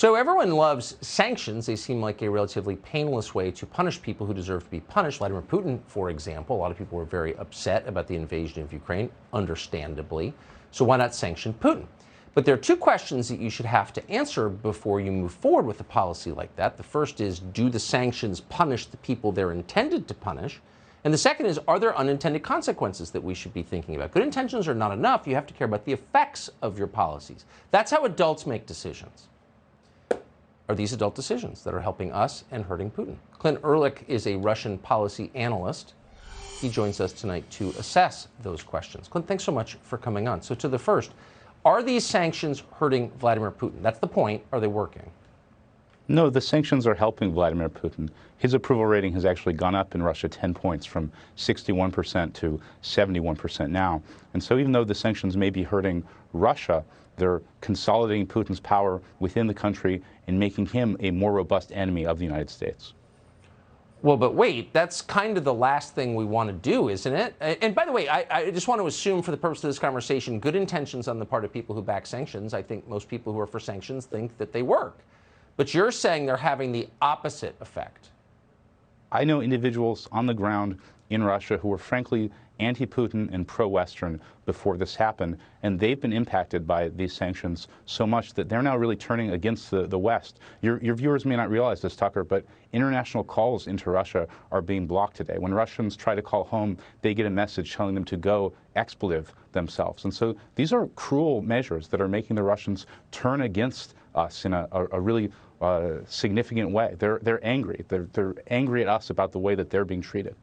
So everyone loves sanctions. They seem like a relatively painless way to punish people who deserve to be punished. Vladimir Putin, for example, a lot of people were very upset about the invasion of Ukraine, understandably. So why not sanction Putin? But there are two questions that you should have to answer before you move forward with a policy like that. The first is, do the sanctions punish the people they're intended to punish? And the second is, are there unintended consequences that we should be thinking about? Good intentions are not enough. You have to care about the effects of your policies. That's how adults make decisions. Are these adult decisions that are helping us and hurting Putin? Clint Ehrlich is a Russian policy analyst. He joins us tonight to assess those questions. Clint, thanks so much for coming on. So to the first, are these sanctions hurting Vladimir Putin? That's the point. Are they working? No, the sanctions are helping Vladimir Putin. His approval rating has actually gone up in Russia 10 points, from 61% to 71% now. And so even though the sanctions may be hurting Russia, they're consolidating Putin's power within the country and making him a more robust enemy of the United States. Well, but wait, that's kind of the last thing we want to do, isn't it? And by the way, I just want to assume, for the purpose of this conversation, good intentions on the part of people who back sanctions. I think most people who are for sanctions think that they work. But you're saying they're having the opposite effect. I know individuals on the ground in Russia who are frankly anti-Putin and pro-Western before this happened, and they've been impacted by these sanctions so much that they're now really turning against the West. Your viewers may not realize this, Tucker, but international calls into Russia are being blocked today. When Russians try to call home, they get a message telling them to go expletive themselves. And so these are cruel measures that are making the Russians turn against us in a really significant way. They're angry. They're angry at us about the way that they're being treated.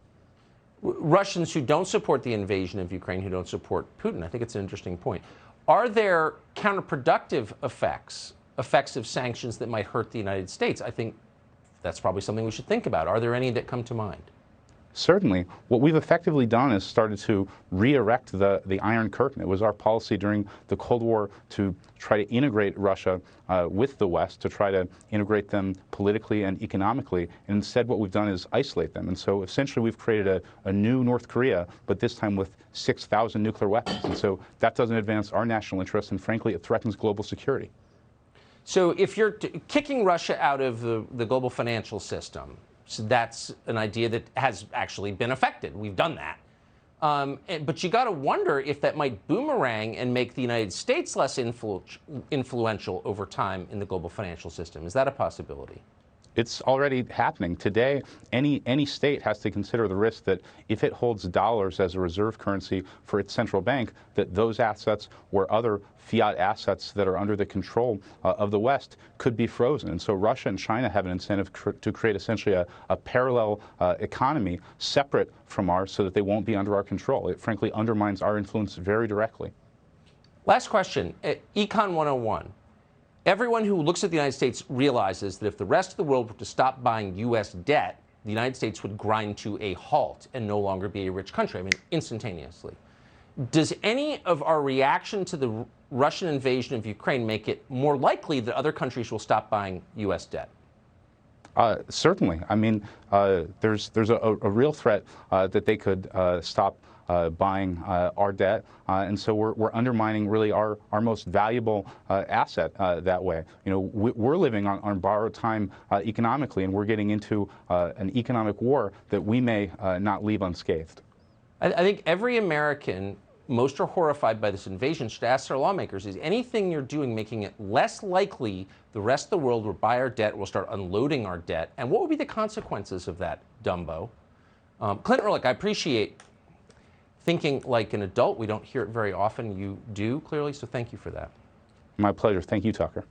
Russians who don't support the invasion of Ukraine, who don't support Putin, I think it's an interesting point. Are there counterproductive effects of sanctions that might hurt the United States? I think that's probably something we should think about. Are there any that come to mind? Certainly. What we've effectively done is started to re-erect the Iron Curtain. It was our policy during the Cold War to try to integrate Russia with the West, to try to integrate them politically and economically. And instead, what we've done is isolate them. And so essentially, we've created a new North Korea, but this time with 6,000 nuclear weapons. And so that doesn't advance our national interests, and frankly, it threatens global security. So if you're kicking Russia out of the global financial system, so that's an idea that has actually been affected. We've done that. But you got to wonder if that might boomerang and make the United States less influential over time in the global financial system. Is that a possibility? It's already happening. Today, any state has to consider the risk that if it holds dollars as a reserve currency for its central bank, that those assets or other fiat assets that are under the control of the West could be frozen. And so Russia and China have an incentive to create essentially a parallel economy separate from ours so that they won't be under our control. It frankly undermines our influence very directly. Last question, Econ 101. Everyone who looks at the United States realizes that if the rest of the world were to stop buying U.S. debt, the United States would grind to a halt and no longer be a rich country, I mean, instantaneously. Does any of our reaction to the Russian invasion of Ukraine make it more likely that other countries will stop buying U.S. debt? Certainly. I mean, there's a real threat that they could stop buying our debt, and so we're undermining really our most valuable asset that way. You know, we're living on borrowed time economically, and we're getting into an economic war that we may not leave unscathed. I think every American, most are horrified by this invasion, should ask their lawmakers, is anything you're doing making it less likely the rest of the world will buy our debt, will start unloading our debt, and what would be the consequences of that, Dumbo? Clint Ehrlich, I appreciate thinking like an adult. We don't hear it very often. You do, clearly, so thank you for that. My pleasure. Thank you, Tucker.